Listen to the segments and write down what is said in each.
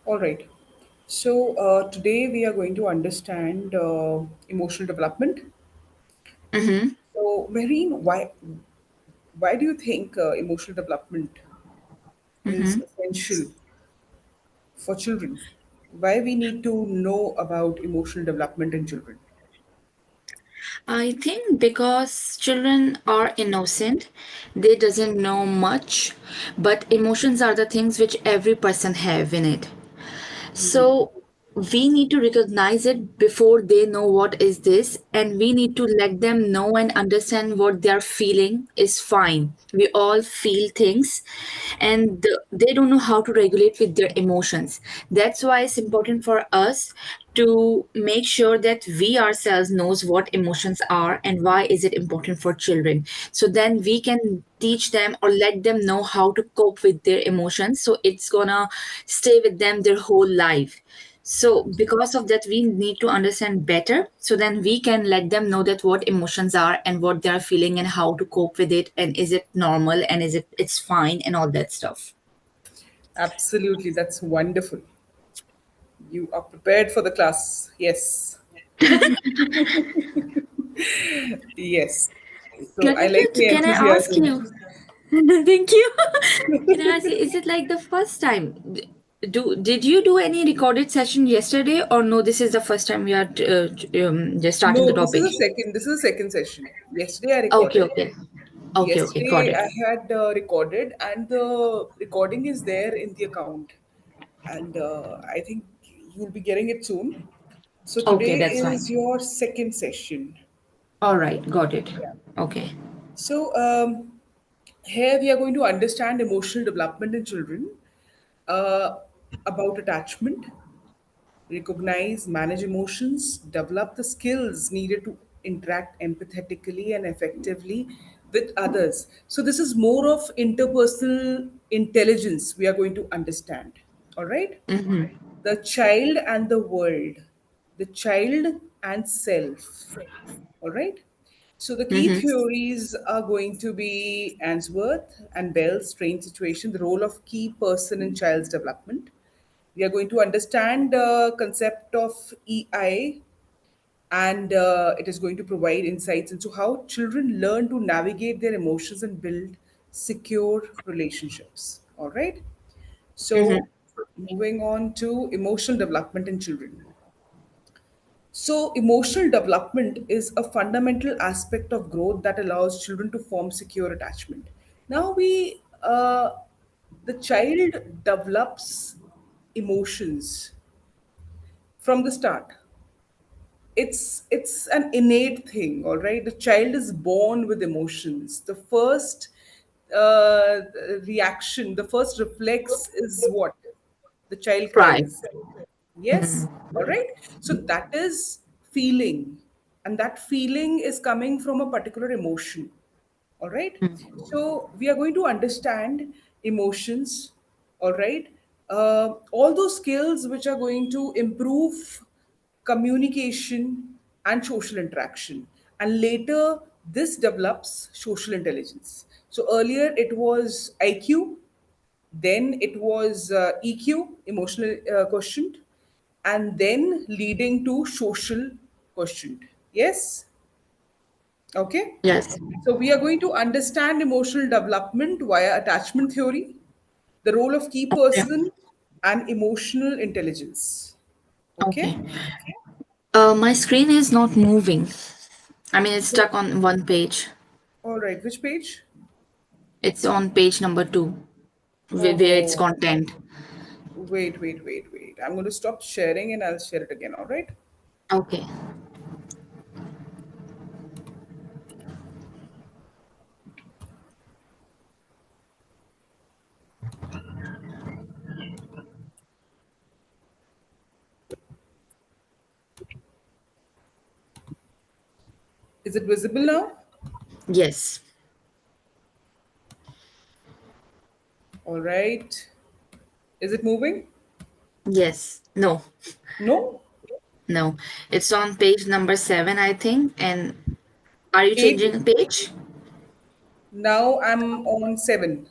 All right. So today we are going to understand emotional development. Mm-hmm. So, Marine, why do you think emotional development is Mm-hmm. essential for children? Why we need to know about emotional development in children? I think because children are innocent, they doesn't know much, but emotions are the things which every person have in it. So we need to recognize it before they know what is this, and we need to let them know and understand what they are feeling is fine. We all feel things, and they don't know how to regulate with their emotions. That's why it's important for us to make sure that we ourselves knows what emotions are and why is it important for children, so then we can teach them or let them know how to cope with their emotions, so it's gonna stay with them their whole life. So because of that, we need to understand better, so then we can let them know that what emotions are and what they are feeling and how to cope with it, and is it normal and is it's fine and all that stuff. Absolutely, that's wonderful. You are prepared for the class. Yes. Yes. So I like the Can I ask enthusiasm. you? Thank you. Can I ask you, is it like the first time? Did you do any recorded session yesterday, or no? This is the first time we are just starting the No, this is topic. a second. This is a second session. Yesterday I Okay, recorded. okay, okay. Got Yesterday it. I had recorded, and the recording is there in the account, and I think you'll be getting it soon. So Okay, today that's is fine. your second session. All right, got it. Yeah. Okay. So here we are going to understand emotional development in children, uh, about attachment, recognize, manage emotions, develop the skills needed to interact empathetically and effectively with others. So, this is more of interpersonal intelligence we are going to understand. All right? The child and the world, the child and self. All right? So, the key Mm-hmm. theories are going to be Answorth and Bell's strange situation, the role of key person in child's development. We are going to understand the concept of EI, and it is going to provide insights into how children learn to navigate their emotions and build secure relationships. All right. So, moving on to emotional development in children. So, emotional development is a fundamental aspect of growth that allows children to form secure attachment. Now, the child develops emotions from the start. It's an innate thing. All right, the child is born with emotions. The first uh, reaction, the first reflex is what? The child Right. cries. Yes. All right. So that is feeling, and that feeling is coming from a particular emotion. All right. So we are going to understand emotions. All right. All those skills which are going to improve communication and social interaction. And later, this develops social intelligence. So earlier it was IQ, then it was EQ, emotional quotient, and then leading to social quotient. Yes? Okay. Yes. So we are going to understand emotional development via attachment theory, the role of key Yeah. person, and emotional intelligence. Okay. Okay. My screen is not moving. I mean, it's So, stuck on one page. all right, which page? It's on page number two, where it's Oh, content. wait. I'm going to stop sharing and I'll share it again. All right. Okay. Is it visible now? Yes. All right. Is it moving? Yes. No. No. No. It's on page number seven, I think. And are you Eight. changing page? Now I'm on seven.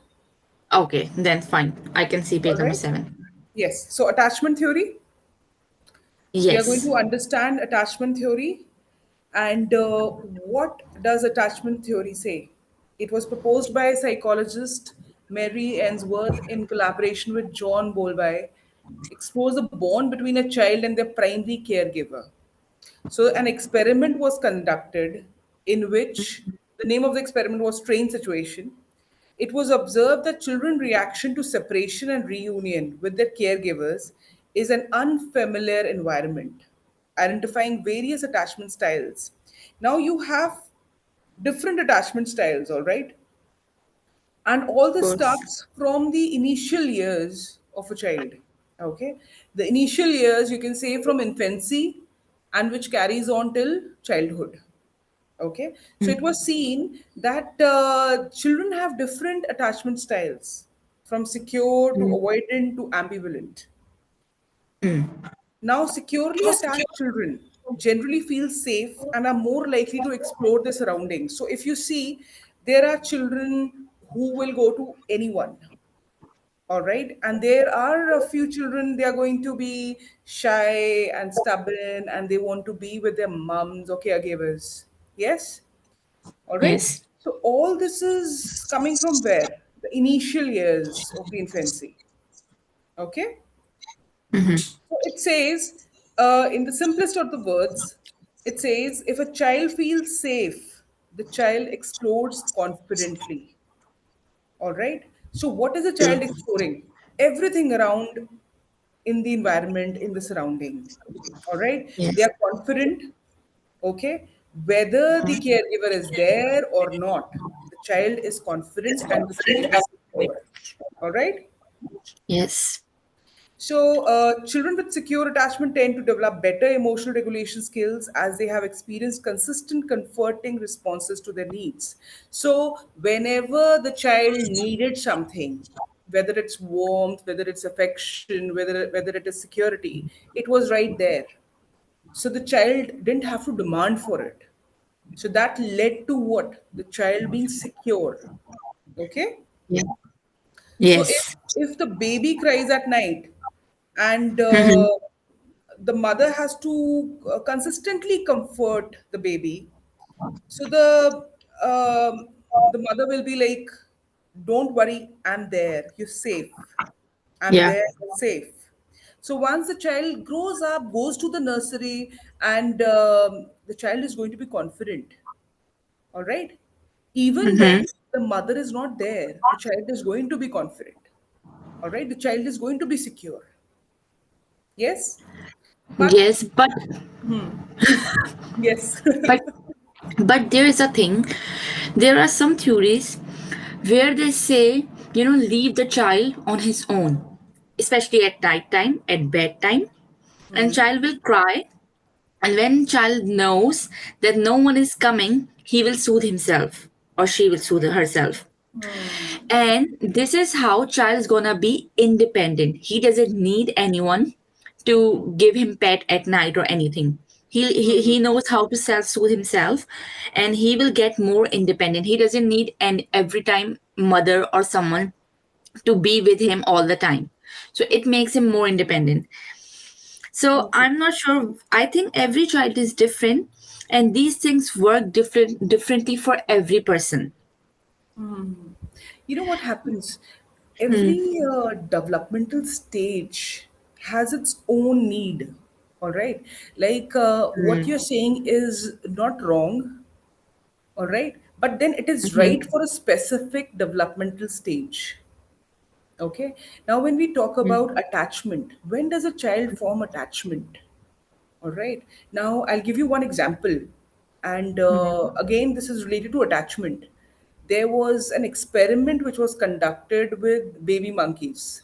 Okay, then fine. I can see All page number right. seven. Yes. So attachment theory, we are going Yes. to understand attachment theory. And what does attachment theory say? It was proposed by psychologist Mary Ainsworth in collaboration with John Bowlby. Explores the bond between a child and their primary caregiver. So, an experiment was conducted in which the name of the experiment was Train Situation. It was observed that children's reaction to separation and reunion with their caregivers is an unfamiliar environment, identifying various attachment styles. Now, you have different attachment styles, all right? And all Of this course. starts from the initial years of a child. Okay, the initial years you can say from infancy and which carries on till childhood. Okay, so it was seen that children have different attachment styles, from secure to avoidant to ambivalent. Now, securely attached children generally feel safe and are more likely to explore their surroundings. So, if you see, there are children who will go to anyone, all right, and there are a few children, they are going to be shy and stubborn and they want to be with their mums or caregivers. Yes, all right. Yes. So, all this is coming from where? The initial years of the infancy. Okay. So it says, in the simplest of the words, it says, if a child feels safe, the child explores confidently. All right. So, what is a child exploring? Everything around in the environment, in the surrounding. All right. They Yes. are confident. Okay. Whether the caregiver is there or not, the child is confident and the child is secure. All right. Yes. So, children with secure attachment tend to develop better emotional regulation skills as they have experienced consistent, comforting responses to their needs. So, whenever the child needed something, whether it's warmth, whether it's affection, whether it is security, it was right there. So, the child didn't have to demand for it. So, that led to what? The child being secure. Okay. Yeah. So Yes. if the baby cries at night and the mother has to consistently comfort the baby, so the mother will be like, "Don't worry, I'm there. You're safe. I'm Yeah. there. You're safe." So once the child grows up, goes to the nursery, and the child is going to be confident. All right. Even when Mm-hmm. the mother is not there, the child is going to be confident. All right. The child is going to be secure. Yes. But, Yes, yes. but but there is a thing. There are some theories where they say, leave the child on his own, especially at night time, at bedtime, and child will cry. And when child knows that no one is coming, he will soothe himself or she will soothe herself. And this is how child is gonna be independent. He doesn't need anyone to give him pet at night or anything. He knows how to self soothe himself, and he will get more independent. He doesn't need an every time mother or someone to be with him all the time. So it makes him more independent. So Okay. I'm not sure. I think every child is different, and these things work differently for every person. You know what happens? Every developmental stage has its own need. All right. Like what you're saying is not wrong. All right. But then it is right for a specific developmental stage. Okay. Now, when we talk about attachment, when does a child form attachment? All right. Now, I'll give you one example. And again, this is related to attachment. There was an experiment which was conducted with baby monkeys.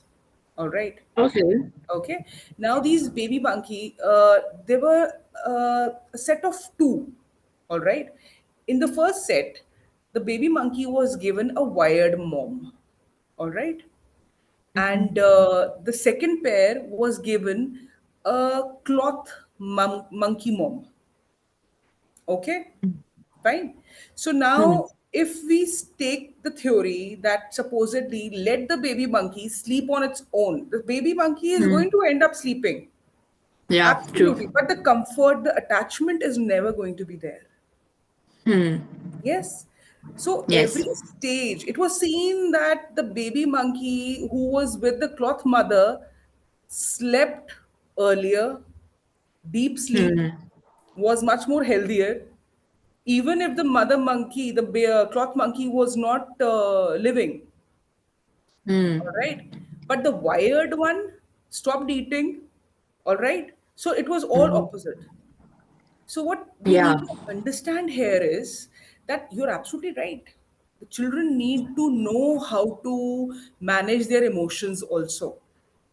All right. Okay. Okay. Now, these baby monkey, they were a set of two. All right. In the first set, the baby monkey was given a wired mom. All right. And the second pair was given a cloth monkey mom. Okay, fine. So now if we take the theory that supposedly let the baby monkey sleep on its own, the baby monkey is going to end up sleeping. Yeah, true. Absolutely. But the comfort, the attachment is never going to be there. Yes. So every Yes. stage, it was seen that the baby monkey who was with the cloth mother slept earlier, deep sleep, was much more healthier. Even if the mother monkey, the cloth monkey was not living, all right? But the wired one stopped eating, all right? So it was all opposite. So, what we Yeah. need to understand here is that you're absolutely right. The children need to know how to manage their emotions also.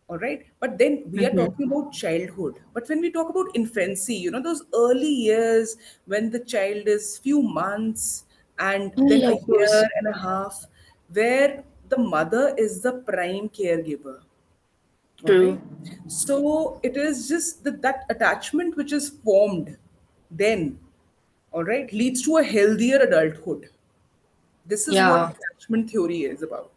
All right. But then we are talking about childhood. But when we talk about infancy, those early years when the child is few months and Oh, then yeah, a of course. year and a half, where the mother is the prime caregiver. All True. right. So it is just that attachment which is formed then, all right, leads to a healthier adulthood. This is what Yeah. attachment theory is about.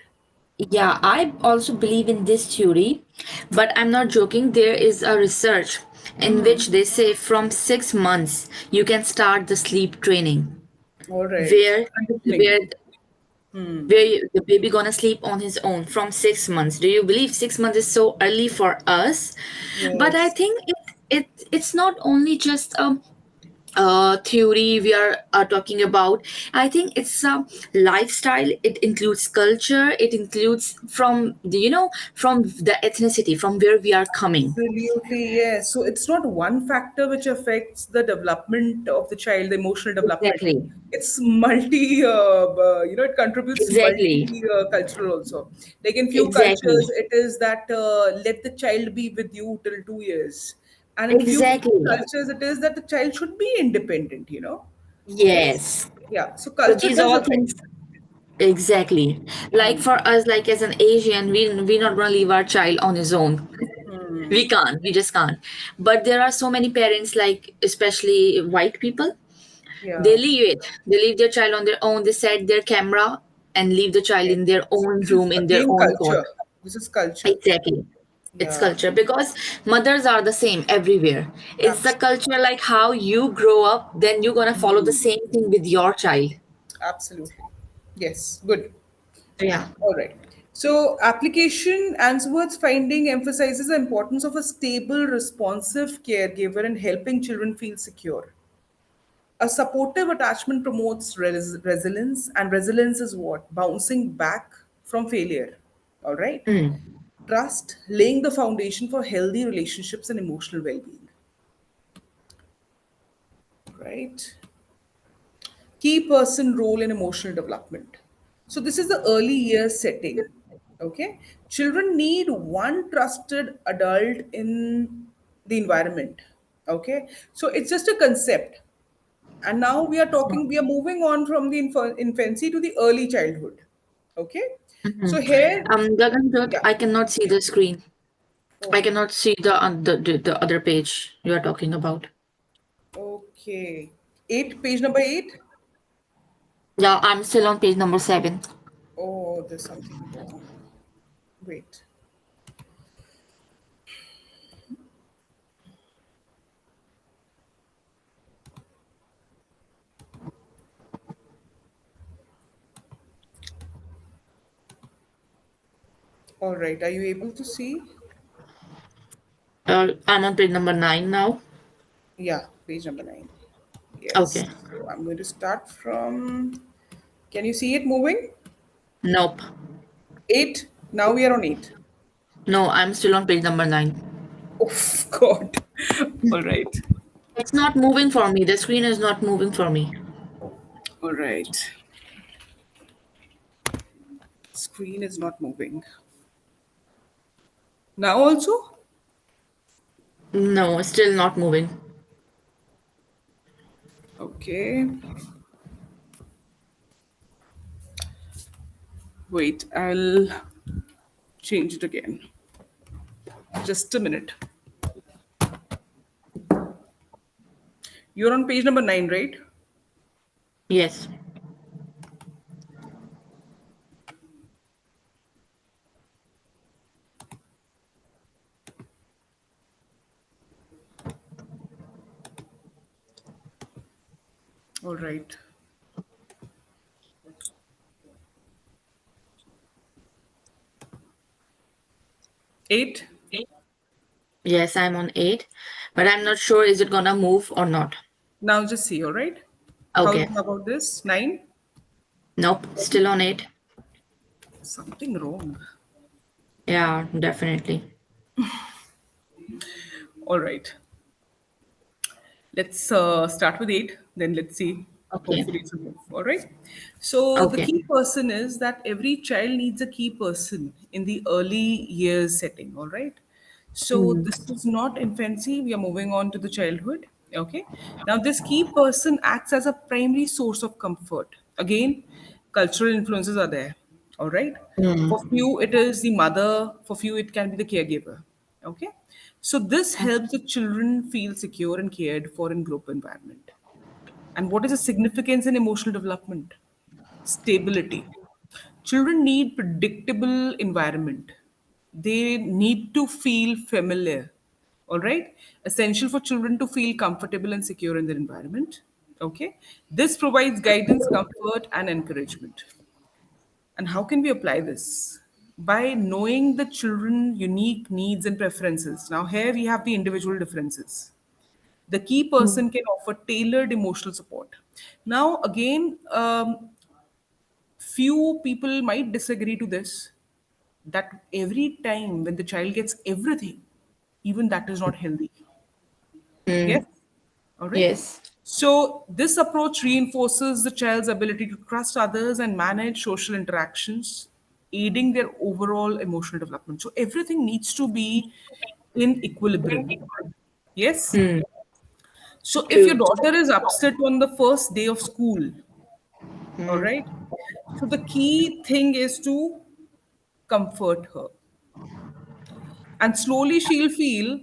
Yeah, I also believe in this theory, but I'm not joking. There is a research in which they say from 6 months you can start the sleep training, All right. where Conditioning. where the baby gonna sleep on his own from 6 months. Do you believe 6 months is so early for us? But I Yes. think it's not only just theory we are talking about. I think it's a lifestyle. It includes culture. It includes from from the ethnicity from where we are coming. Absolutely, yes. So it's not one factor which affects the development of the child, the emotional development. Exactly. It's multi, it contributes to Exactly. multi cultural also. Like in few Exactly. cultures, it is that let the child be with you till 2 years. And in few Exactly. cultures, it is that the child should be independent. Yes. Yes. Yeah. So So culture these does all affect. things. Exactly. Like for us, like as an Asian, we not gonna leave our child on his own. We can't. We just can't. But there are so many parents, like especially white people. They Yeah. leave it. They leave their child on their own. They set their camera and leave the child in their own This is room, in their again own thought. culture. This is culture. Exactly. It's Yeah. culture because mothers are the same everywhere. It's the Absolutely. culture like how you grow up, then you're gonna follow the same thing with your child. Absolutely. Yes. Good. Yeah. All right. So, application Answorth's finding emphasizes the importance of a stable, responsive caregiver in helping children feel secure. A supportive attachment promotes resilience, and resilience is what? Bouncing back from failure. All right. Trust, laying the foundation for healthy relationships and emotional well being. Right. Key person role in emotional development. So, this is the early years setting. Okay. Children need one trusted adult in the environment. Okay. So, it's just a concept. And now we are moving on from the infancy to the early childhood. Okay. So, here, Gaganjot, yeah. I cannot see the screen. I Oh, cannot see the other page you are talking about. okay. Page number 8. Yeah, I'm still on page number 7. Oh, there's something wrong. Wait. All right. Are you able to see? I'm on page number 9 now. Yeah, page number 9. Yes. Okay. So I'm going to start from. Can you see it moving? Nope. 8. Now we are on 8. No, I'm still on page number 9. Oh, God. All right. It's not moving for me. The screen is not moving for me. All right. Screen is not moving. Now also? No, it's still not moving. Okay. Wait, I'll change it again. Just a minute. You're on page number 9, right? Yes. All right. 8. Yes, I'm on 8, but I'm not sure is it gonna move or not. Now just see, all right? How Okay. about this? 9. Nope, still on 8. Something wrong. Yeah, definitely. All right. Let's start with 8, then let's see. Okay. Hopefully, it will move. All right. So, the Okay. key person is that every child needs a key person in the early years setting. All right. So, Mm. this is not infancy. We are moving on to the childhood. Okay. Now, this key person acts as a primary source of comfort. Again, cultural influences are there. All right. For Mm. few, it is the mother. For few, it can be the caregiver. Okay. So this helps the children feel secure and cared for in group environment. And what is the significance in emotional development? Stability. Children need predictable environment. They need to feel familiar. All right? Essential for children to feel comfortable and secure in their environment. Okay? This provides guidance, comfort, and encouragement. And how can we apply this? By knowing the children unique needs and preferences. Now here we have the individual differences. The key person can offer tailored emotional support. Now again, few people might disagree to this, that every time when the child gets everything, even that is not healthy. Yes. Mm. All right. Yes. So, this approach reinforces the child's ability to trust others and manage social interactions, aiding their overall emotional development. So, everything needs to be in equilibrium. Yes. Mm. So, if your True. daughter is upset on the first day of school, all right, so the key thing is to comfort her. And slowly she'll feel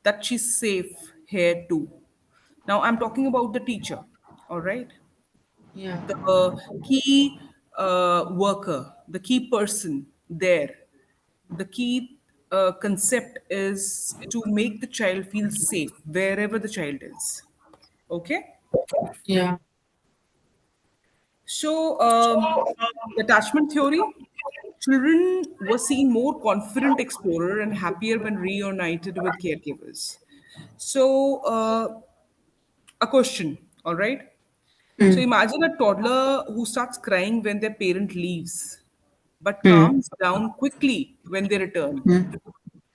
that she's safe here too. Now, I'm talking about the teacher, all right? Yeah. The key worker, the key person there, the key concept is to make the child feel safe wherever the child is. Okay? Yeah. So, the attachment theory, children were seen more confident explorer and happier when reunited with caregivers. So, a question, all right? So Mm. imagine a toddler who starts crying when their parent leaves, but Mm. calms down quickly when they return. Mm.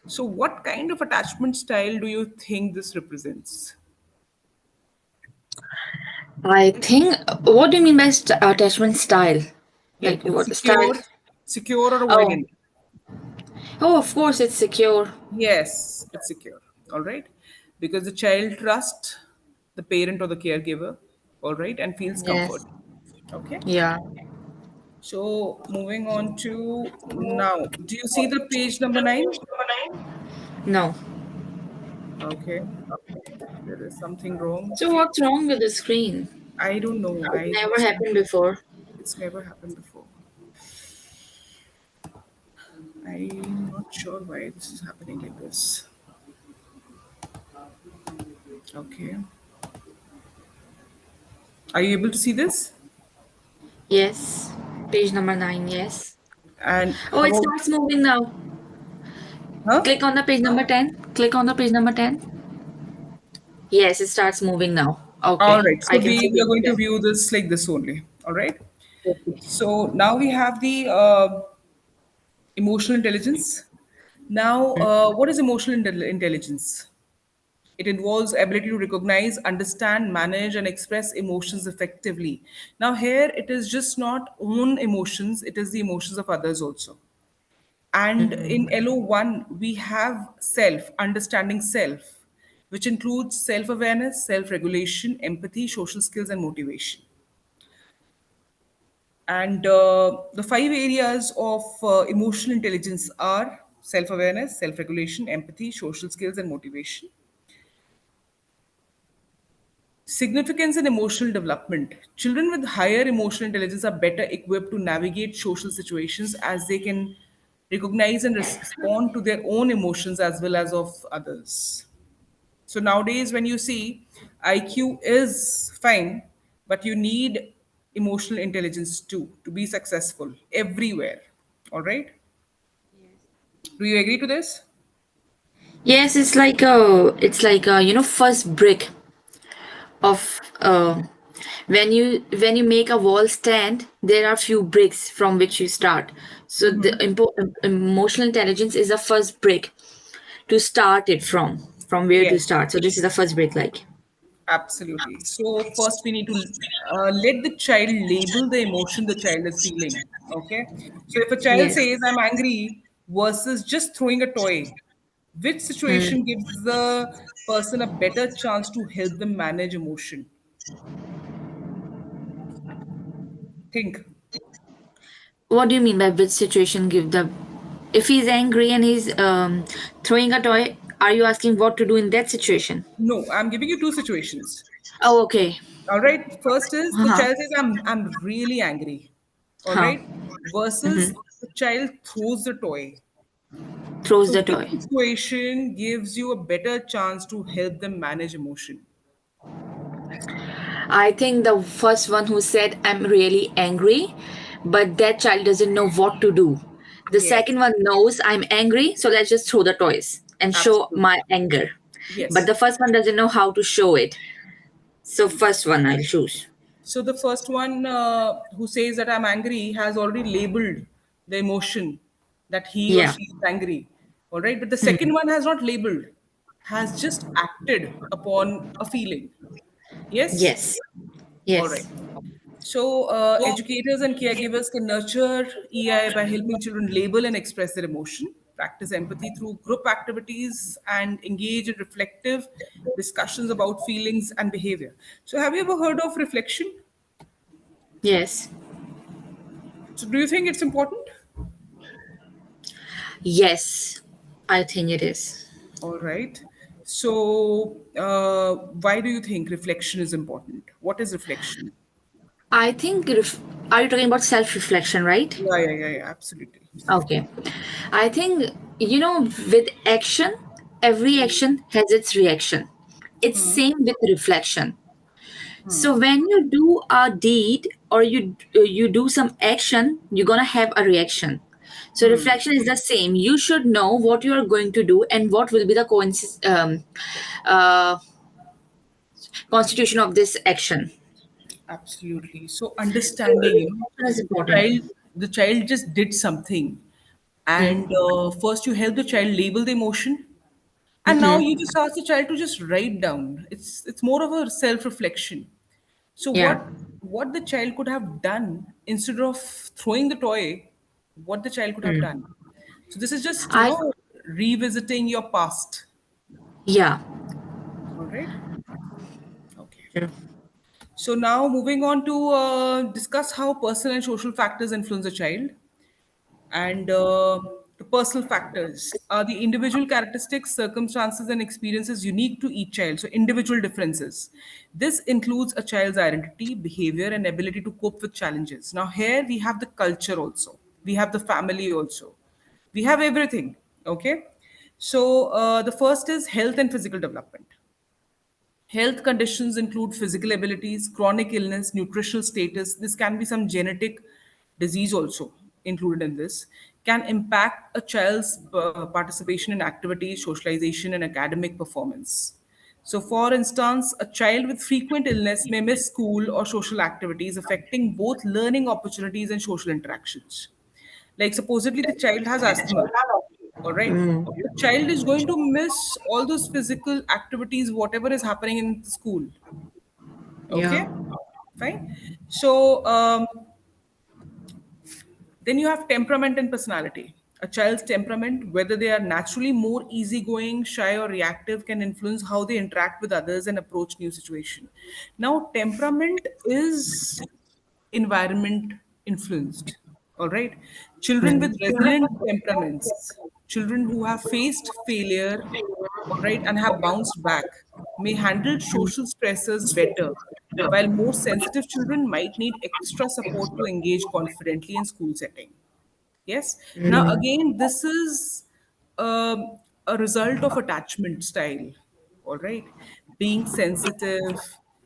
So, what kind of attachment style do you think this represents? I think, what do you mean by attachment style? Like Like it's what style? secure or Oh, avoidant? oh, of course it's secure. Yes, it's secure. All right, because the child trusts the parent or the caregiver, all right, and feels comfort. Yes. Okay. Yeah. So moving on to now, do you see the page number 9? No. Okay, there is something wrong. So what's wrong with the screen? I don't know. It never happened before. It's never happened before. I'm not sure why this is happening like this. Okay. Are you able to see this? Yes. Page number 9, yes. And Oh, how it about, starts moving now. huh? Click on the page number 10. Click on the page number 10. Yes, it starts moving now. All Okay. right. I So can see we are it going to again. view this like this only. All right. Okay. So now we have the emotional intelligence. Now, what is emotional intelligence? It involves ability to recognize, understand, manage, and express emotions effectively. Now, here it is just not own emotions; it is the emotions of others also. And in LO1, we have self, understanding self, which includes self awareness, self regulation, empathy, social skills, and motivation. And the 5 areas of emotional intelligence are self awareness, self regulation, empathy, social skills, and motivation. Significance in emotional development. Children with higher emotional intelligence are better equipped to navigate social situations as they can recognize and respond to their own emotions as well as of others. So nowadays, when you see IQ is fine, but you need emotional intelligence too to be successful everywhere. All right? Do you agree to this? Yes, it's like first brick of when you make a wall stand, there are few bricks from which you start. So the emotional intelligence is the first brick to start it from where to Yes. start. So this is the first brick, like. Absolutely. So first we need to let the child label the emotion the child is feeling. Okay. So if a child Yes. says I'm angry versus just throwing a toy, which situation gives the person a better chance to help them manage emotion? Think. What do you mean by which situation give the? If he's angry and he's throwing a toy, are you asking what to do in that situation? No, I'm giving you two situations. Oh, okay. All right. First is the Uh-huh. child says I'm really angry. All Huh. right. Versus the child throws the toy. Throws So the which toy. situation gives you a better chance to help them manage emotion? I think the first one who said, I'm really angry, but that child doesn't know what to do. The Yes, second one knows I'm angry, so let's just throw the toys and show absolutely. my anger. But Yes. the first one doesn't know how to show it. So, first one I'll choose. So the first one who says that I'm angry has already labeled the emotion that he or Yeah. she is angry. All right. But the second one has not labeled, has just acted upon a feeling. Yes. Yes. All right. Yes. So, educators and caregivers can nurture EI by helping children label and express their emotion, practice empathy through group activities, and engage in reflective discussions about feelings and behavior. So, have you ever heard of reflection? Yes. So, do you think it's important? Yes. I think it is. All right. So, why do you think reflection is important? What is reflection? I think, are you talking about self reflection, right? Yeah, absolutely. Okay. I think, with action, every action has its reaction. It's same with reflection. So when you do a deed or you do some action, you're gonna have a reaction. So reflection is the same. You should know what you are going to do and what will be the uh, constitution of this action. Absolutely. So So understanding, reflection is the important. child, the child just did something, and first you help the child label the emotion, and now you just ask the child to just write down. It's more of a self-reflection. So Yeah. what the child could have done instead of throwing the toy, what the child could have done. So this is just I revisiting your past. yeah. All right. Okay. Sure. So now moving on to discuss how personal and social factors influence a child. And the personal factors are the individual characteristics, circumstances, and experiences unique to each child. So individual differences. This includes a child's identity, behavior, and ability to cope with challenges. Now here we have the culture also. We have the family also. We have everything. Okay. So the first is health and physical development. Health conditions include physical abilities, chronic illness, nutritional status. This can be some genetic disease also included in this. Can impact a child's participation in activities, socialization, and academic performance. So, for instance, a child with frequent illness may miss school or social activities, affecting both learning opportunities and social interactions. Like, supposedly, the child has asthma, all right. The child is going to miss all those physical activities, whatever is happening in the school. Yeah. Okay, fine. So then you have temperament and personality. A child's temperament, whether they are naturally more easygoing, shy, or reactive, can influence how they interact with others and approach new situation. Now, temperament is environment influenced. All right. Children with resilient temperaments, children who have faced failure, all right, and have bounced back, may handle social stresses better, while more sensitive children might need extra support to engage confidently in school setting. Yes. Now, again, this is a result of attachment style. All right. Being sensitive,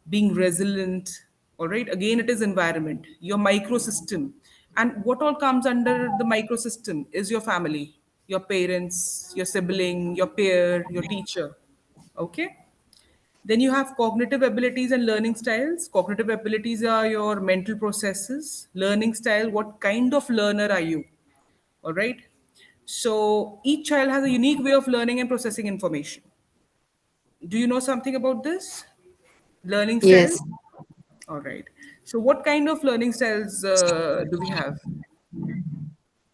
being resilient. All right, again, it is environment, your microsystem. And what all comes under the microsystem is your family, your parents, your sibling, your peer, your teacher. Okay. Then you have cognitive abilities and learning styles. Cognitive abilities are your mental processes. Learning style, what kind of learner are you? All right. So each child has a unique way of learning and processing information. Do you know something about this? Learning style? Yes. All right. So what kind of learning styles do we have?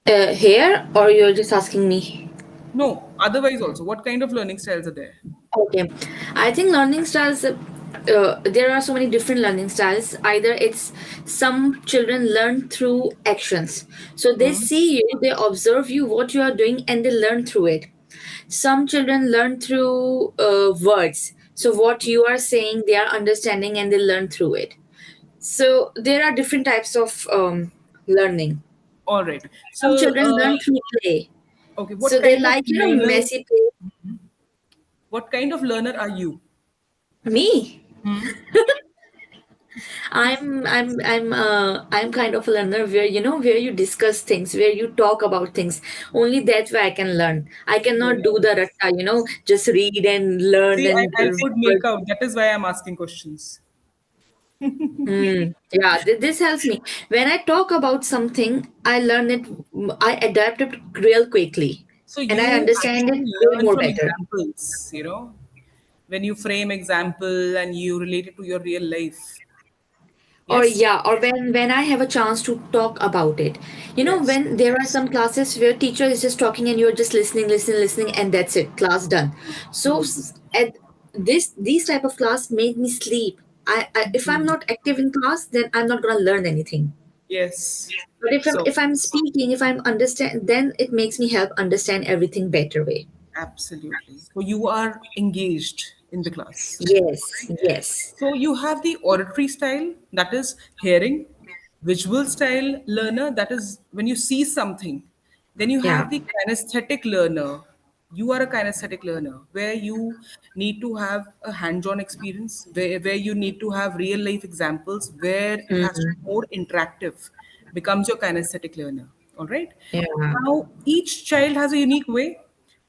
Here, or you're just asking me? No, otherwise also. What kind of learning styles are there? Okay, I think learning styles. There are so many different learning styles. Either it's some children learn through actions, so they Hmm. see you, they observe you, what you are doing, and they learn through it. Some children learn through words. So what you are saying, they are understanding, and they learn through it. So there are different types of learning. All right. Some So, children learn through play. okay, So what they kind of like, learner? messy play. What kind of learner are you? Me. Hmm. I'm kind of a learner where where you discuss things, where you talk about things. Only that way I can learn. I cannot do the Yes. ratta, just read and learn See, and I could make out. That is why I'm asking questions. yeah, this helps me. When I talk about something, I learn it, I adapt it real quickly, So and I you understand it actually way learn more from better. examples, when you frame example and you relate it to your real life. Or Yes? yeah, or when I have a chance to talk about it. Yes. When there are some classes where teacher is just talking and you're just listening, and that's it, class done. So at these type of class made me sleep. If I'm not active in class, then I'm not going to learn anything. Yes. But So if I'm speaking, if I'm understand, then it makes me help understand everything better way. absolutely. So you are engaged in the class. Yes, yes. So you have the auditory style, that is hearing, visual style learner, that is when you see something. Then you Yeah. have the kinesthetic learner. You are a kinesthetic learner where you need to have a hands-on experience, where you need to have real life examples, where it has to be more interactive, becomes your kinesthetic learner. All right. Yeah. Now, each child has a unique way.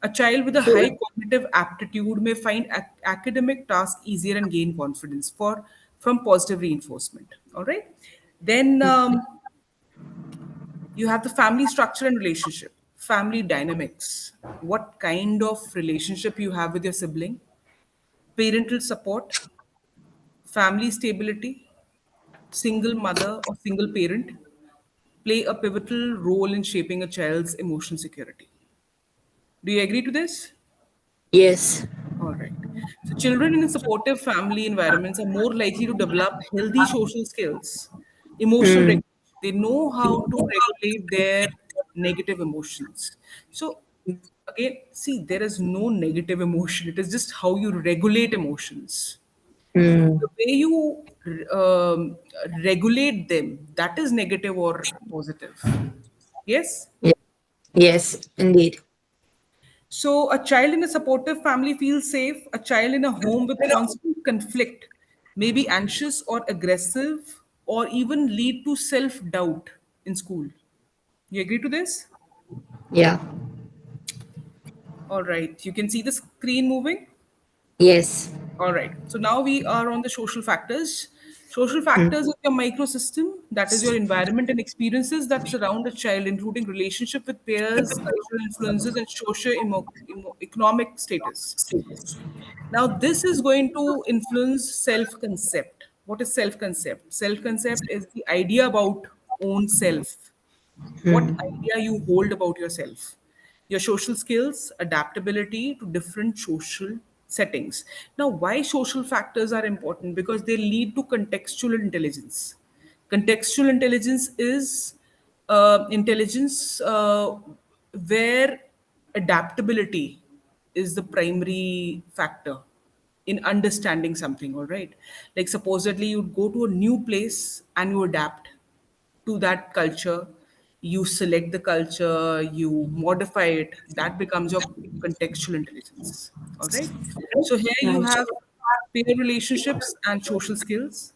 A child with a high True. cognitive aptitude may find academic tasks easier and gain confidence from positive reinforcement. All right. Then you have the family structure and relationship, family dynamics. What kind of relationship you have with your sibling, parental support, family stability, single mother or single parent play a pivotal role in shaping a child's emotional security. Do you agree to this? Yes. All right. So, children in supportive family environments are more likely to develop healthy social skills, emotional regulation. They know how to regulate their negative emotions. So, again, see, there is no negative emotion, it is just how you regulate emotions. The way you um, regulate them, that is negative or positive. Yes? Yeah. Yes, indeed. So, a child in a supportive family feels safe. A child in a home with constant conflict may be anxious or aggressive or even lead to self doubt in school. You agree to this? Yeah. All right. You can see the screen moving. Yes. All right. So now we are on the social factors. Social factors is your microsystem, that is your environment and experiences that surround a child, including relationship with peers, cultural influences, and economic status. Now, this is going to influence self concept. What is self concept? Self concept is the idea about own self, what idea you hold about yourself, your social skills, adaptability to different social settings. Now, why social factors are important? Because they lead to contextual intelligence. Contextual intelligence is intelligence where adaptability is the primary factor in understanding something, all right? Like, supposedly, you go to a new place and you adapt to that culture, you select the culture, you modify it, that becomes your contextual intelligence. All right. So here you Right. have peer relationships and social skills,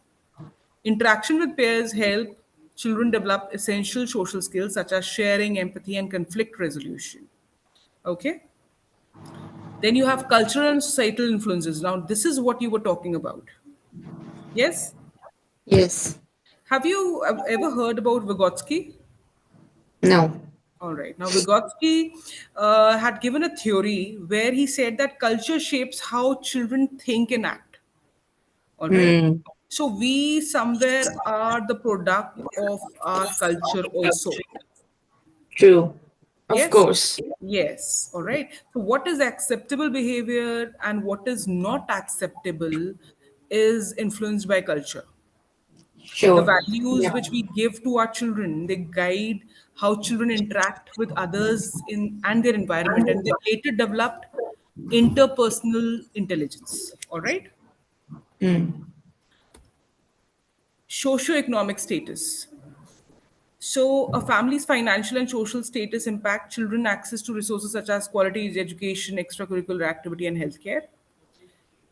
Interaction with peers help children develop essential social skills such as sharing, empathy, and conflict resolution. Okay. Then you have cultural and societal influences. Now, this is what you were talking about. Yes. Yes. Have you ever heard about Vygotsky? No. All right. Now, Vygotsky had given a theory where he said that culture shapes how children think and act. All right. Hmm. So, we somewhere are the product of our culture also. True. Of Yes. course. Yes. All right. So, what is acceptable behavior and what is not acceptable is influenced by culture. The Sure. values Yeah. which we give to our children, they guide how children interact with others in and their environment, and they later developed interpersonal intelligence. All right. Hmm. Socioeconomic status. So, a family's financial and social status impact children access to resources such as quality education, extracurricular activity, and healthcare.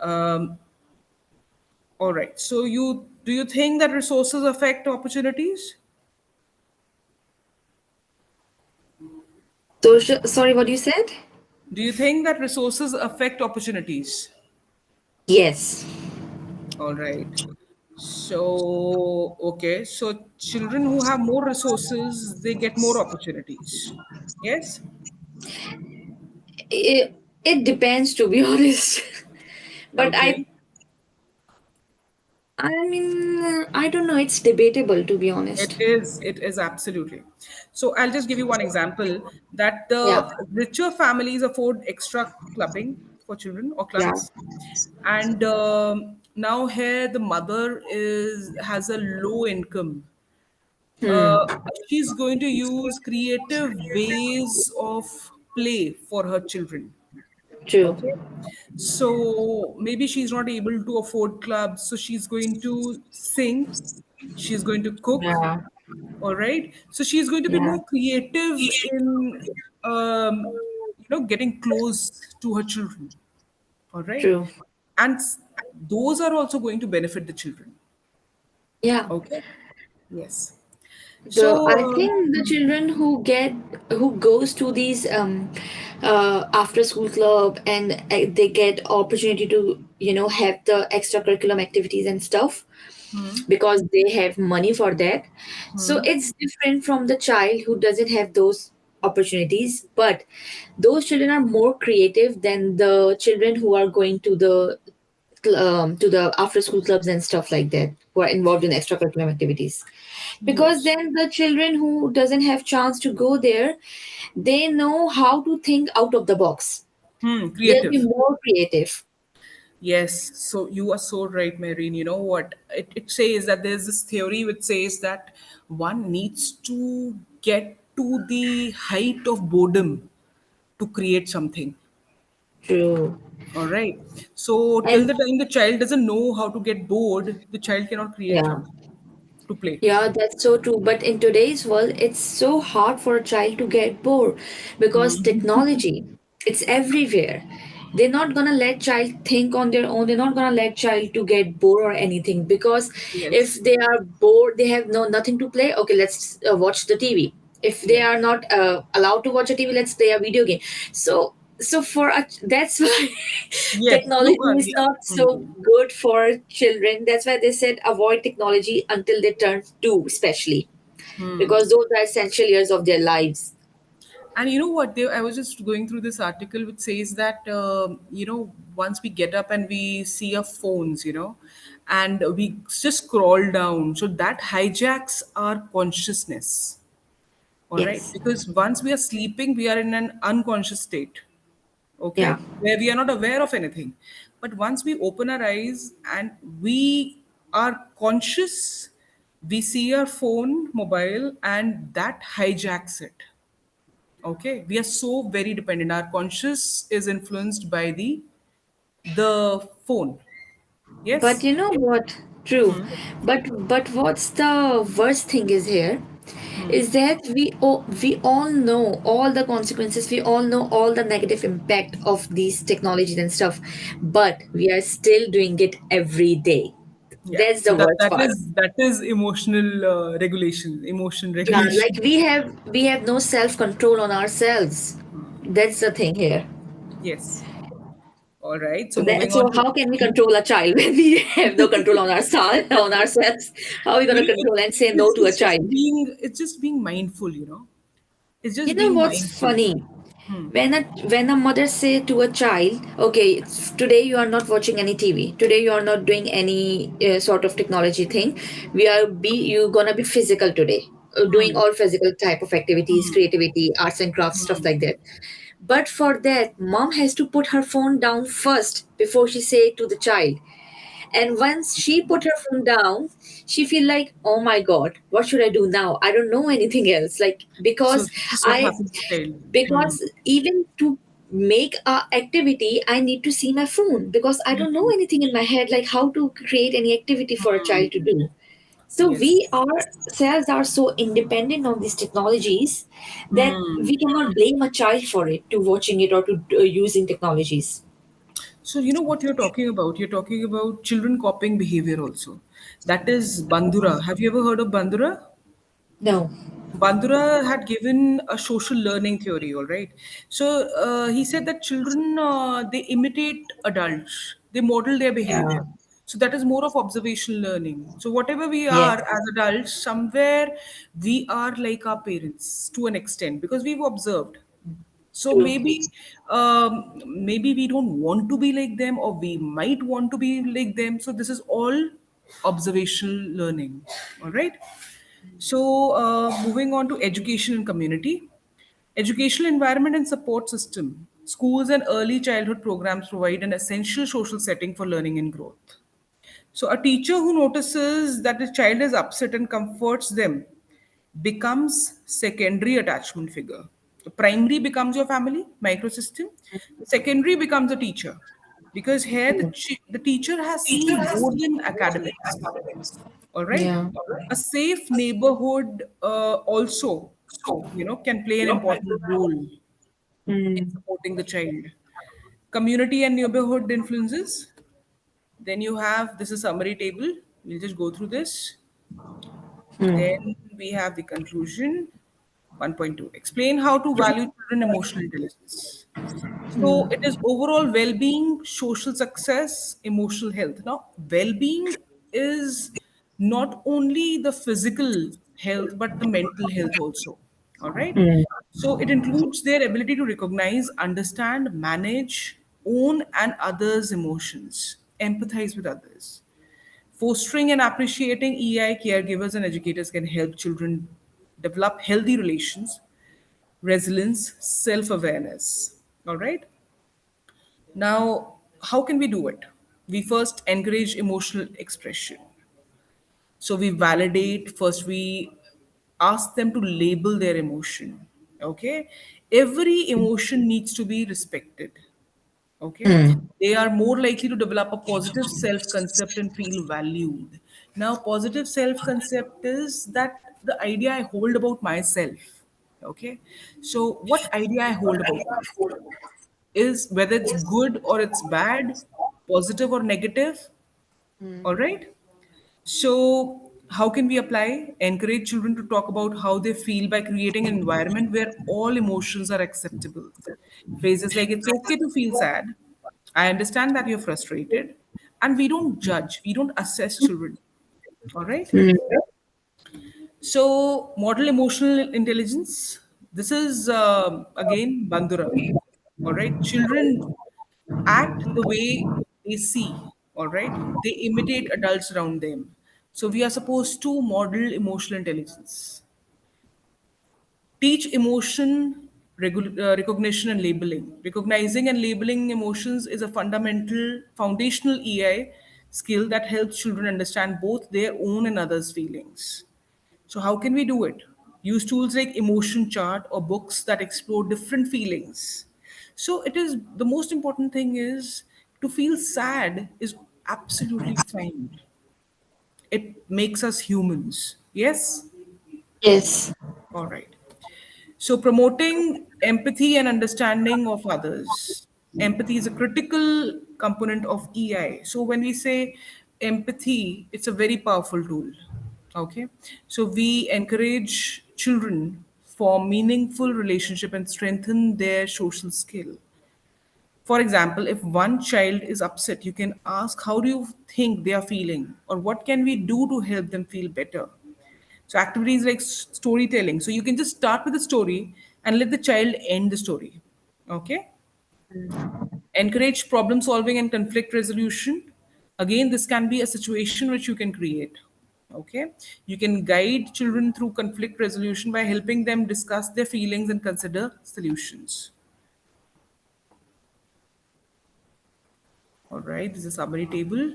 Um, all right. So, you do you think that resources affect opportunities? Sorry, what you said? Do you think that resources affect opportunities? Yes. All right. So, okay. So, children who have more resources, they get more opportunities. Yes? It depends, to be honest. But Okay. I mean, I don't know. It's debatable, to be honest. It is absolutely. So, I'll just give you one example that Yeah. the richer families afford extra clubbing for children or Yeah. clubs. And now here the mother is has a low income. uh, Hmm. she's going to use creative ways of play for her children. True. Okay. So maybe she's not able to afford clubs, so she's going to sing, she's going to cook. Yeah. All right. So she's going to be Yeah. more creative in, getting close to her children. All right. True. And those are also going to benefit the children. Yeah. Okay. Yes. The So, I think the children who goes to these after school club, and they get opportunity to have the extracurriculum activities and stuff, because they have money for that. So it's different from the child who doesn't have those opportunities. But those children are more creative than the children who are going to the after school clubs and stuff like that, who are involved in extracurricular activities. Because yes. then the children who doesn't have chance to go there, they know how to think out of the box. They'll be Creative. more creative. Yes, so you are so right, Marine. You know what? It says that there's this theory which says that one needs to get to the height of boredom to create something. True. All right. So till And the time the child doesn't know how to get bored, the child cannot create yeah. something to play. Yeah, that's so true. But in today's world, it's so hard for a child to get bored because technology, it's everywhere. They're not gonna let child think on their own. They're not gonna let child to get bored or anything, because Yes. if they are bored, they have nothing to play. Okay, let's watch the TV. If they Yeah. are not allowed to watch a TV, let's play a video game. So for that's why Yes. You technology are. is Yeah. not so good for children. That's why they said avoid technology until they turn two, especially because those are essential years of their lives. And you know what? I was just going through this article which says that, once we get up and we see our phones, and we just scroll down, so that hijacks our consciousness. All right. Yes. Because once we are sleeping, we are in an unconscious state, Yeah. okay, where we are not aware of anything. But once we open our eyes and we are conscious, we see our phone, mobile, and that hijacks it. Okay, we are so very dependent. Our conscious is influenced by the phone. But Yes. you know what? True. But what's the worst thing is here is that we all know all the consequences. We all know all the negative impact of these technologies and stuff. But we are still doing it every day. Yeah. That's So the that worst that part. is emotional regulation, emotion Yeah, like regulation. we have no self control on ourselves. That's the thing here. Yes. All right. So So that moving on so to how can we control a child when we have no control on ourselves on ourselves? How are we gonna control and say no to a child? it's just being mindful. It's You just know being what's mindful. funny? When a mother say to a child, okay, today you are not watching any TV. Today you are not doing any sort of technology thing. You're gonna be physical today, doing all physical type of activities, creativity, arts and crafts, stuff like that. But for that, mom has to put her phone down first before she say it to the child. And once she put her phone down, she feel like, oh my god, what should I do now? I don't know anything else. Like So because this is what I happens to child. because even to make a activity, I need to see my phone because I don't know anything in my head like how to create any activity for a child to do. So we Yes. ourselves are so independent on these technologies that we cannot blame a child for it to watching it or to using technologies. So you know what you're talking about? You're talking about children copying behavior also. That is Bandura. Have you ever heard of Bandura? No. Bandura had given a social learning theory, all right. So he said that children they imitate adults, they model their Yeah. behavior. So that is more of observational learning. So whatever we are Yes. as adults, somewhere we are like our parents to an extent because we've observed. So True. maybe we don't want to be like them, or we might want to be like them. So this is all observational learning, all right. So, moving on to education and community. Educational environment and support system. Schools and early childhood programs provide an essential social setting for learning and growth. So, a teacher who notices that a child is upset and comforts them becomes secondary attachment figure. The primary becomes your family, microsystem. Secondary becomes a teacher. Because here the teacher has seen more than academics. All right. Yeah. A safe neighborhood also, can play an important role in Mm. supporting the child. Community and neighborhood influences. Then you have this is summary table. We'll just go through this. Then we have the conclusion. 1.2. Explain how to value children emotional intelligence. So it is overall well-being, social success, emotional health. Now, well-being is not only the physical health but the mental health also. All right. So it includes their ability to recognize, understand, manage, own and others' emotions, empathize with others. Fostering and appreciating EI caregivers and educators can help children develop healthy relations, resilience, self awareness. All right. Now, how can we do it? We first encourage emotional expression. So we validate, first we ask them to label their emotion. Okay. Every emotion needs to be respected. Okay. They are more likely to develop a positive self concept and feel valued. Now, positive self concept is that the idea I hold about myself. Okay. So, what idea I hold about myself is whether it's good or it's bad, positive or negative. All right. So, how can we apply? Encourage children to talk about how they feel by creating an environment where all emotions are acceptable. Phrases like, it's okay to feel sad. I understand that you're frustrated. And we don't judge, we don't assess children. All right. So, model emotional intelligence. This is again Bandura. All right. Children act the way they see. All right. They imitate adults around them. So, we are supposed to model emotional intelligence. Teach emotion recognition and labeling. Recognizing and labeling emotions is a fundamental, foundational EI skill that helps children understand both their own and others' feelings. So, how can we do it? Use tools like emotion chart or books that explore different feelings. So, it is the most important thing is to feel sad is absolutely fine. It makes us humans. Yes? Yes. All right. So, promoting empathy and understanding of others. Empathy is a critical component of EI. So, when we say empathy, it's a very powerful tool. Okay. So we encourage children for meaningful relationship and strengthen their social skill. For example, if one child is upset, you can ask, how do you think they are feeling? Or what can we do to help them feel better? So, activities like storytelling. So, you can just start with a story and let the child end the story. Okay. Encourage problem solving and conflict resolution. Again, this can be a situation which you can create. Okay. You can guide children through conflict resolution by helping them discuss their feelings and consider solutions. All right. This is a summary table.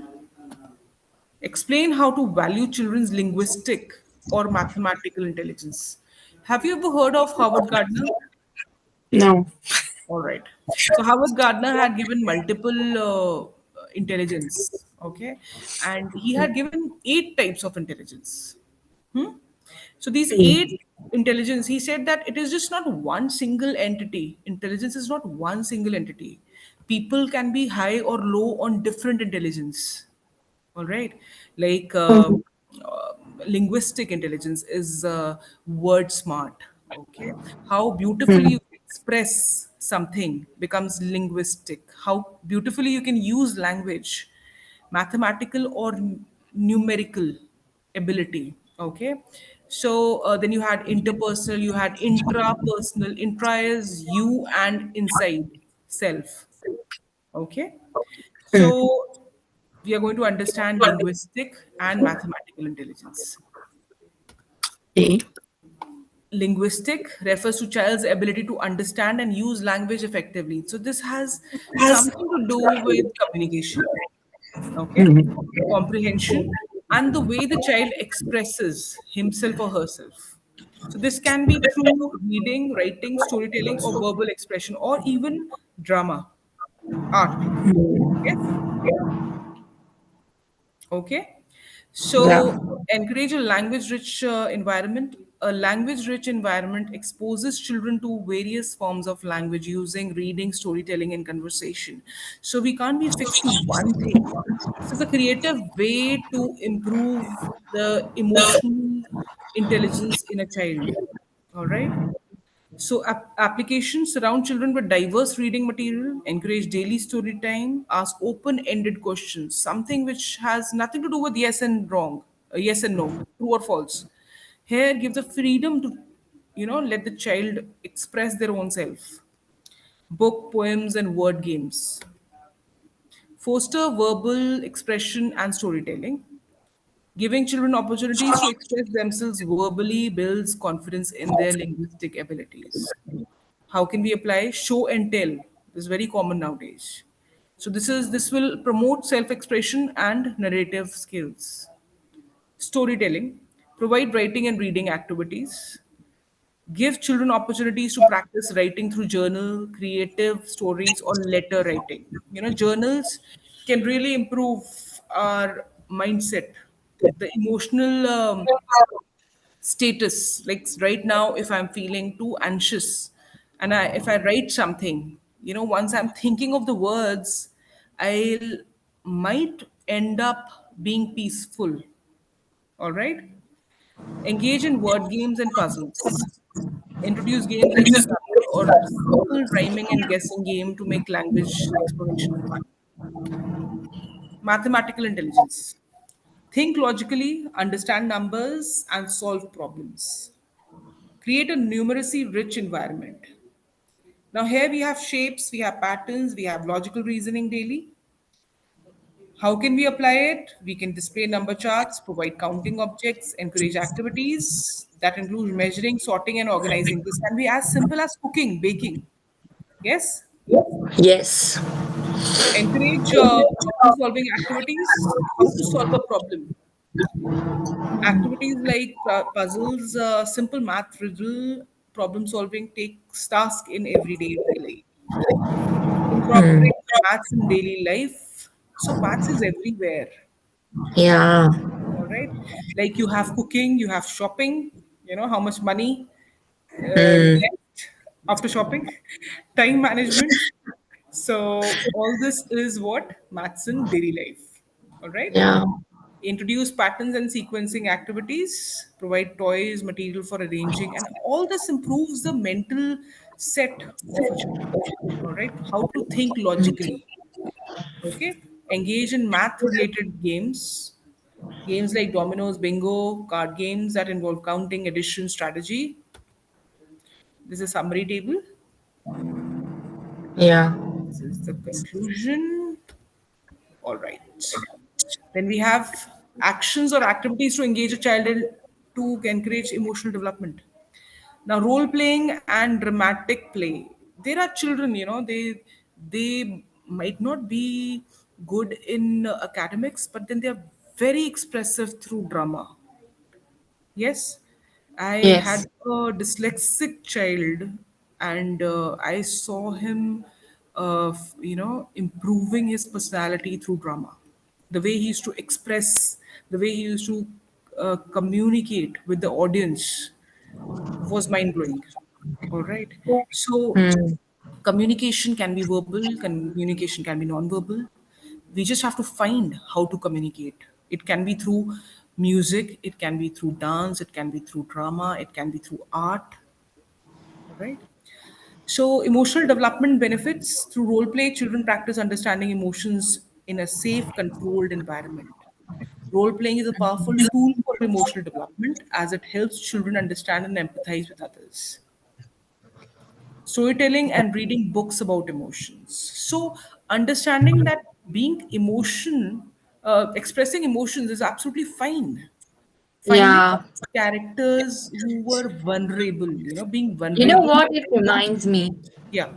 Explain how to value children's linguistic or mathematical intelligence. Have you ever heard of Howard Gardner? No. All right. So Howard Gardner had given multiple intelligence, okay, and he had given 8 types of intelligence. Hmm? So these eight intelligence, he said that it is just not one single entity. Intelligence is not one single entity. People can be high or low on different intelligence. All right, like uh, linguistic intelligence is word smart. Okay, how beautifully you express something becomes linguistic. How beautifully you can use language, mathematical or numerical ability. Okay, so then you had interpersonal, you had intrapersonal. Intra is you and inside self. Okay, so we are going to understand linguistic and mathematical intelligence. Okay. Linguistic refers to child's ability to understand and use language effectively. So this has something to do with communication, okay, comprehension, and the way the child expresses himself or herself. So this can be through reading, writing, storytelling, or verbal expression, or even drama, art. Yes. Okay. Yeah. So encourage a language rich environment. A language rich environment exposes children to various forms of language using reading, storytelling, and conversation. So we can't be fixed to one thing. This is a creative way to improve the emotional intelligence in a child. All right. So applications surround children with diverse reading material, encourage daily story time, ask open-ended questions, something which has nothing to do with yes and wrong, yes and no, true or false. Here, give the freedom to, let the child express their own self. Book, poems, and word games. Foster verbal expression and storytelling. Giving children opportunities to express themselves verbally builds confidence in their linguistic abilities. How can we apply show and tell? This is very common nowadays. So this will promote self-expression and narrative skills. Storytelling, provide writing and reading activities, give children opportunities to practice writing through journal, creative stories, or letter writing. Journals can really improve our mindset, the emotional status. Like right now, if I'm feeling too anxious, and if I write something, once I'm thinking of the words, I'll might end up being peaceful. All right. Engage in word games and puzzles. Introduce games like Scrabble or simple rhyming and guessing game to make language exploration fun. Mathematical intelligence. Think logically, understand numbers, and solve problems. Create a numeracy rich environment. Now, here we have shapes, we have patterns, we have logical reasoning daily. How can we apply it? We can display number charts, provide counting objects, encourage activities that include measuring, sorting, and organizing. This can be as simple as cooking, baking. Yes? Yes. Encourage problem solving activities. How to solve a problem. Activities like puzzles, simple math riddle, problem solving takes task in everyday life. Incorporate maths in daily life. So maths is everywhere. Yeah. All right. Like you have cooking, you have shopping, how much money left after shopping, time management. So all this is what maths in daily life. All right. Yeah. Introduce patterns and sequencing activities, provide toys, material for arranging, and all this improves the mental set of a child. All right. How to think logically. Okay. Engage in math related games. Games like dominoes, bingo, card games that involve counting, addition, strategy. This is a summary table. Yeah. This is the conclusion. All right. Then we have actions or activities to engage a child in to encourage emotional development. Now, role playing and dramatic play. There are children, they might not be good in academics, but then they are very expressive through drama. Yes, I had Yes. a dyslexic child, and I saw him, improving his personality through drama. The way he used to express, the way he used to communicate with the audience was mind blowing. All right. So, Hmm. communication can be verbal, communication can be non-verbal. We just have to find how to communicate. It can be through music, it can be through dance, it can be through drama, it can be through art. All right. So, emotional development benefits through role play, children practice understanding emotions in a safe, controlled environment. Role playing is a powerful tool for emotional development as it helps children understand and empathize with others. Storytelling and reading books about emotions. So, understanding that expressing emotions is absolutely fine. Finding Yeah. characters who were vulnerable, being You know vulnerable. what it reminds me? Yeah.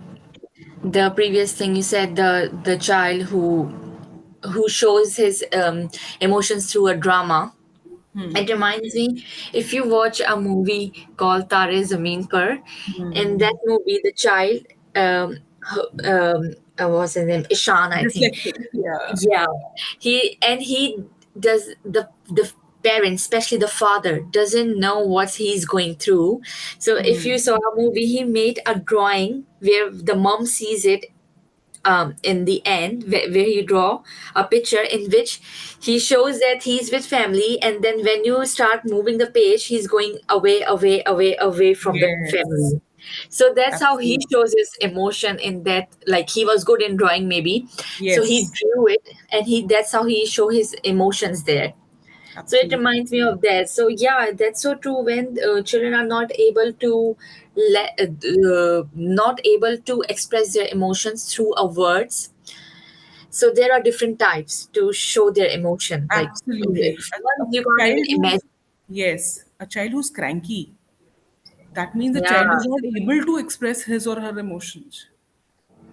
The previous thing you said, the child who shows his emotions through a drama. It reminds me, if you watch a movie called Tare Zameen Par, in that movie, the child, what's his name? Ishan, I think. Dyslexic. Yeah. Yeah, he does the parents, especially the father, doesn't know what he's going through. So if you saw a movie, he made a drawing where the mom sees it in the end where you draw a picture in which he shows that he's with family, and then when you start moving the page, he's going away, away, away, away from the Yes. family. So that's how he Absolutely. shows his emotion in that, like he was good in drawing maybe, so he Yes. drew it, and he that's how he show his emotions there. So it Absolutely. reminds me of that. So yeah, that's so true. When children are not able to not able to express their emotions through a words, so there are different types to show their emotion. Like Absolutely. A one you can't even child who's, imagine. yes, a child who's cranky, that means the Yeah. child is not able to express his or her emotions.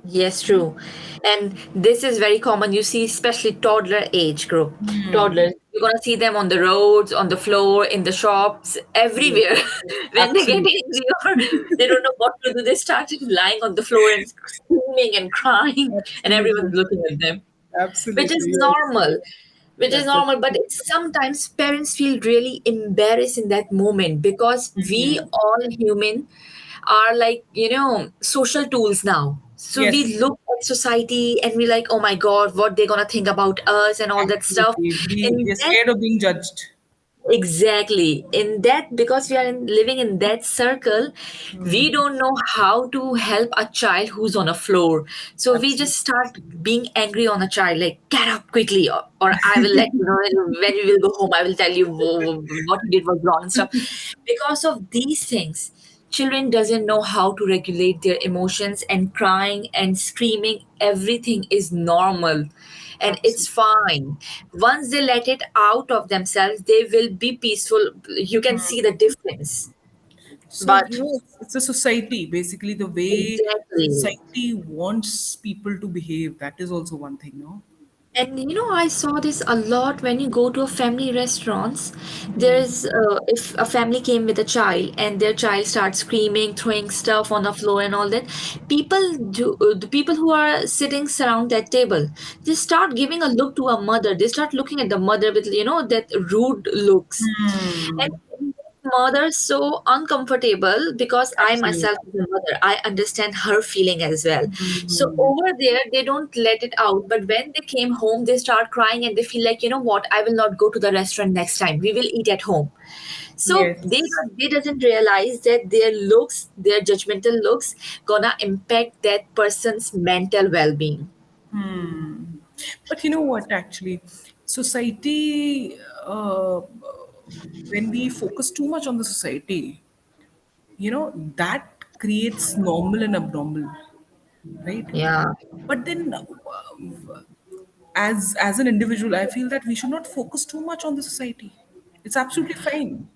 Yes, true. And this is very common. You see, especially toddler age group. Toddlers. You're gonna see them on the roads, on the floor, in the shops, Yes, everywhere. When they get absolutely. angry or they don't know what to do, they start lying on the floor and screaming and crying, and everyone's Absolutely. looking at them, which is Absolutely. Yes. normal. Which is That's normal, but absolutely. it's sometimes parents feel really embarrassed in that moment, because we all human are like, social tools now. So Yes, we look at society and we like, oh my god, what they're gonna think about us and all that stuff. absolutely. We, And we are that scared of being judged. exactly, in that, because we are living in that circle, we don't know how to help a child who's on a floor. So we just Absolutely. start being angry on a child, like get up quickly, or I will let you know when we will go home. I will tell you what you did was wrong and stuff. Because of these things, children doesn't know how to regulate their emotions, and crying and screaming, everything is normal and it's Absolutely. fine. Once they let it out of themselves, they will be peaceful. You can see the difference. So, But it's a society, basically, the way exactly. society wants people to behave. That is also one thing, no? And I saw this a lot when you go to a family restaurants. There's if a family came with a child and their child starts screaming, throwing stuff on the floor and all that, the people who are sitting surround that table, they start giving a look to a mother. They start looking at the mother with that rude looks. And in that mother so uncomfortable because I myself Absolutely. as a mother, I understand her feeling as well. So Mm. over there, they don't let it out. But when they came home, they start crying and they feel like, you know what, I will not go to the restaurant next time. We will eat at home. So Yes. they doesn't realize that their looks, their judgmental looks, gonna impact that person's mental well-being. But you know what, actually, society, when we focus too much on the society, that creates normal and abnormal, right? Yeah. But then, as an individual, I feel that we should not focus too much on the society. It's absolutely fine.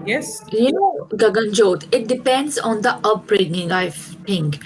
Yes. You know, Gaganjot, it depends on the upbringing, I think.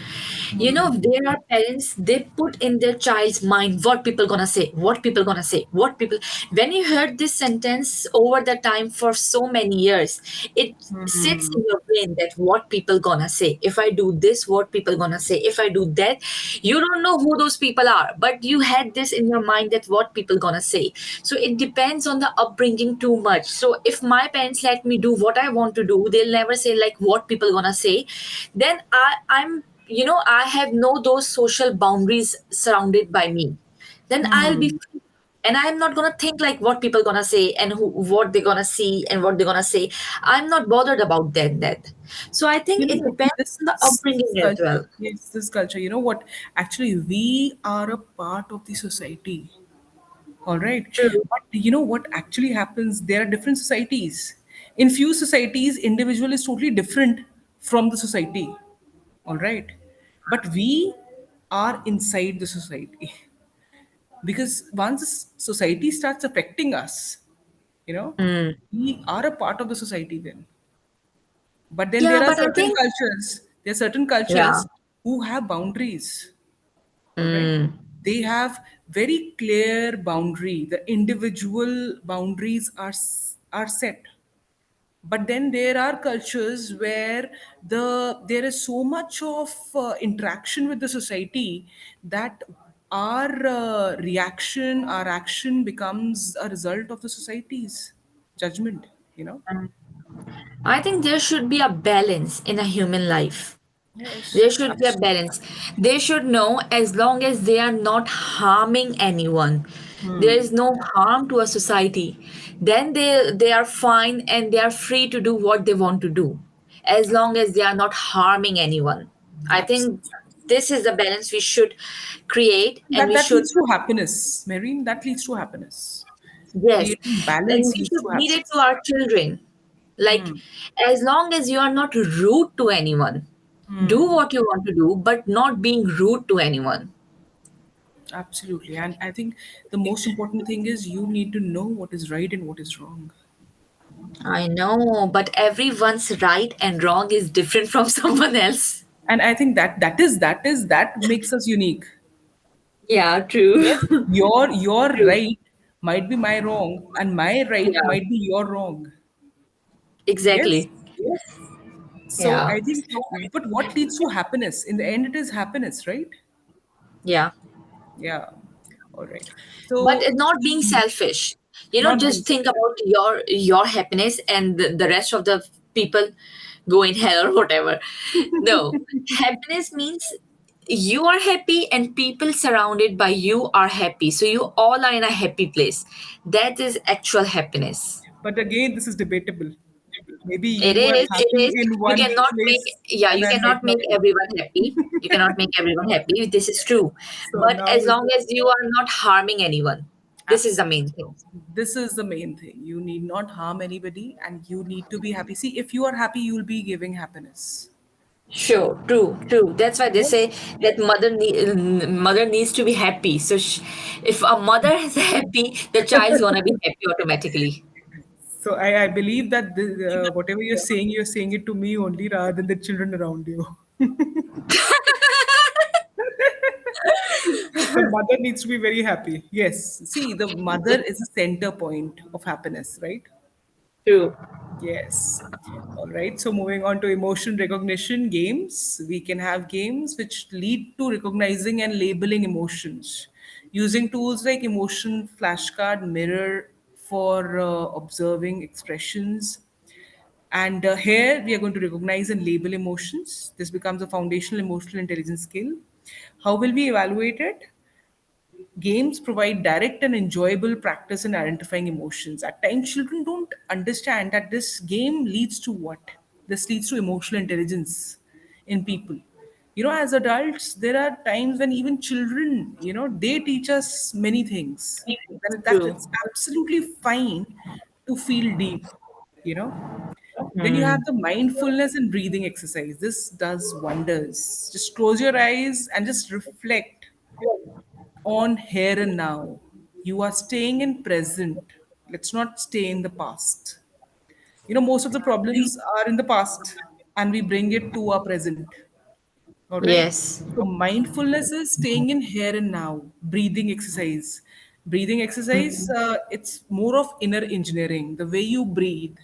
You know, there are parents, they put in their child's mind what people gonna say, what people gonna say, what people. When you heard this sentence over the time for so many years, it sits in your brain that what people gonna say. If I do this, what people gonna say. If I do that, you don't know who those people are, but you had this in your mind that what people gonna say. So it depends on the upbringing too much. So if my parents let me do what I want to do, they'll never say like what people gonna say. Then I'm, you know, I have no those social boundaries surrounded by me. Then I'll be free. And I'm not gonna think like what people gonna say and what they're gonna see and what they're gonna say. I'm not bothered about that. So I think it depends This on the upbringing as culture, well. yes, this culture, you know what? Actually, we are a part of the society. All right. True. But you know what actually happens? There are different societies. In few societies, individual is totally different from the society. All right. But we are inside the society because once society starts affecting us, you know, Mm. we are a part of the society then. But then Yeah, there are but I certain think cultures, there are certain yeah. cultures who have boundaries. All right. Mm. They have very clear boundary. The individual boundaries are set. But then there are cultures where there is so much of interaction with the society that our reaction, our action becomes a result of the society's judgment. You know. I think there should be a balance in a human life. Yes. There should be a balance. They should know as long as they are not harming anyone, there is no harm to a society, then they are fine and they are free to do what they want to do as long as they are not harming anyone. I think Absolutely. this is the balance we should create and we That should. leads to happiness, Marine. That leads to happiness. Yes, Creating and balance we leads should to lead it to happiness. our children. Like, as long as you are not rude to anyone, do what you want to do, but not being rude to anyone. Absolutely. And I think the most important thing is you need to know what is right and what is wrong. I know, but everyone's right and wrong is different from someone else. And I think that makes us unique. Yeah, true. Yes, your True. right might be my wrong, and my right Yeah, might be your wrong. Yes. exactly. So Yeah, I think, but what leads to happiness? In the end, it is happiness, right? yeah. Yeah. All right. But So not being selfish. You know, not being just think selfish. about your happiness and the rest of the people go in hell or whatever. No, happiness means you are happy and people surrounded by you are happy. So you all are in a happy place. That is actual happiness. But again, this is debatable. Maybe It you are is, it happy is. in You one cannot make, place yeah, and you I might cannot not make be. everyone happy. You cannot make everyone happy. This is true. So But now as long as you are not harming anyone, this is the absolutely. main thing. This is the main thing. You need not harm anybody and you need to be happy. See, if you are happy, you'll be giving happiness. Sure, true, true. That's why they Yes. say that mother needs to be happy. So if a mother is happy, the child's gonna be happy automatically. So I believe that whatever you're saying it to me only rather than the children around you. The mother needs to be very happy. Yes. See, the mother is a center point of happiness, right? True. Yes. All right. So moving on to emotion recognition games, we can have games which lead to recognizing and labeling emotions using tools like emotion flashcard, mirror for observing expressions. And here we are going to recognize and label emotions. This becomes a foundational emotional intelligence skill. How will we evaluate it? Games provide direct and enjoyable practice in identifying emotions. At times, children don't understand that this game leads to what? This leads to emotional intelligence in people. As adults, there are times when even children, they teach us many things. And that True. it's absolutely fine to feel deep, you know. Then you have the mindfulness and breathing exercise. This does wonders. Just close your eyes and just reflect on here and now. You are staying in present. Let's not stay in the past. Most of the problems are in the past and we bring it to our present. All right. Yes. So mindfulness is staying in here and now, breathing exercise. Breathing exercise, it's more of inner engineering, the way you breathe.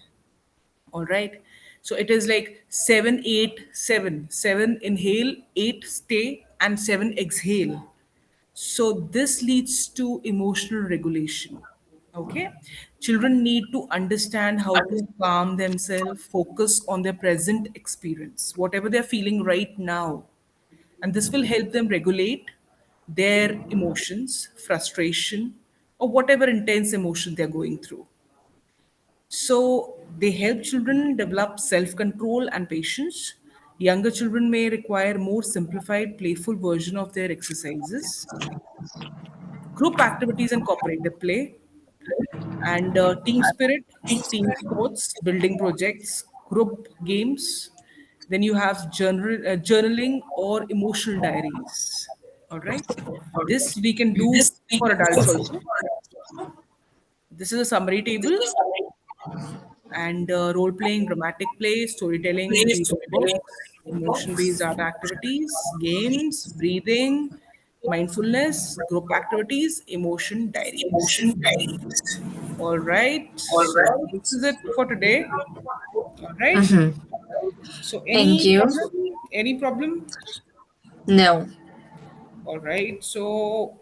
All right. So it is like 7, 8, 7. 7 inhale, 8 stay, and 7 exhale. So this leads to emotional regulation. Okay. Children need to understand how to calm themselves, focus on their present experience, whatever they're feeling right now. And this will help them regulate their emotions, frustration, or whatever intense emotion they're going through. So they help children develop self control and patience. Younger children may require more simplified, playful version of their exercises. Group activities and cooperative play, and team spirit, team sports, building projects, group games. Then you have journaling or emotional diaries. All right. This we can do for adults also. This is a summary table, and role playing, dramatic play, storytelling, reading books, emotion based art activities, games, breathing, mindfulness, group activities, emotion diaries. All right. So this is it for today. All right. So Thank any you. problem? Any problem? No. All right. So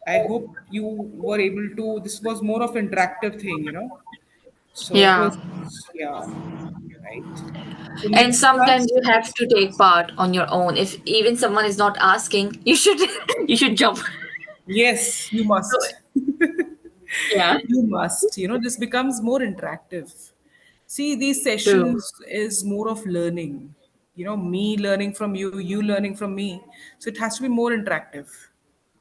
I hope you were able to. This was more of interactive thing. So it Yeah. was, yeah, right. So And next sometimes class. you have to take part on your own. If even someone is not asking, you should you should jump. Yes, you So, must. yeah. You must. This becomes more interactive. See, these True. sessions is more of learning. Me learning from you, you learning from me. So it has to be more interactive.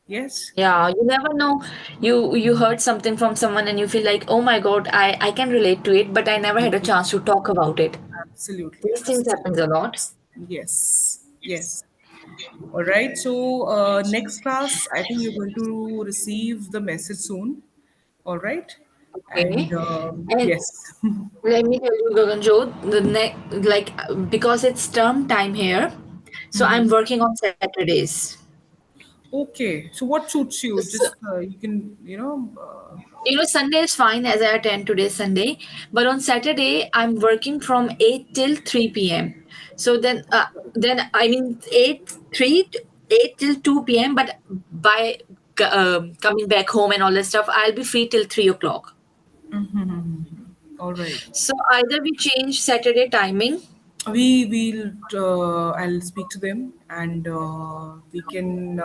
Yes? Yeah, you never know. You heard something from someone and you feel like, oh my God, I can relate to it, but I never had a chance to talk about it. Absolutely, These things absolutely. happens a lot. Yes, yes. All right. So next class, I think you're going to receive the message soon. All right. Okay. And And yes. let me tell you, Gaganjot, because it's term time here, so I'm working on Saturdays. Okay. So what suits you? So, Just you can, Sunday is fine as I attend today's Sunday, but on Saturday I'm working from 8 till 3 p.m. So then I mean 8 till 2 p.m. But by coming back home and all that stuff, I'll be free till 3 o'clock. all right. So either we change Saturday timing. We will. I'll speak to them, and we can,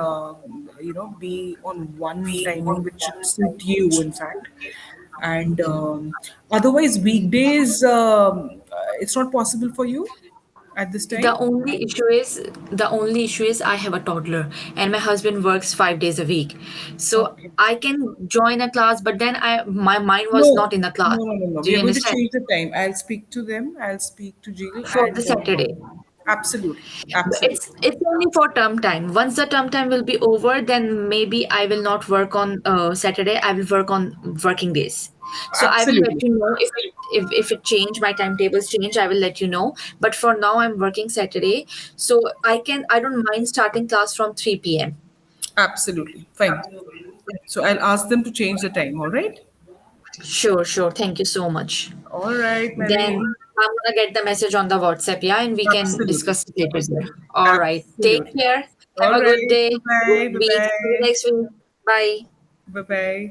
be on one timing which should suit you. In fact, and otherwise weekdays, it's not possible for you at this The time. only issue is the only issue is I have a toddler and my husband works 5 days a week. So Okay. I can join a class, but then I my mind was No, not in the class. no, no, no, no. Do We are you going to understand? change the time. I'll speak to them. I'll speak to Jill, For the and Saturday. absolutely, It's absolutely, it's only for term time. Once the term time will be over, then maybe I will not work on Saturday. I will work on working days. So I will let absolutely, you know if it change, my timetables change. I will let you know. But for now, I'm working Saturday, so I don't mind starting class from 3 p.m. absolutely. Fine. So I'll ask them to change the time. All right. Sure, sure. Thank you so much. All right, my Then lady. I'm gonna get the message on the WhatsApp, yeah, and we can Absolutely, discuss it later there. All right. Take absolutely. care. All Have a good right. day. Bye bye. Good Bye week. See you bye. next week. Bye. Bye bye.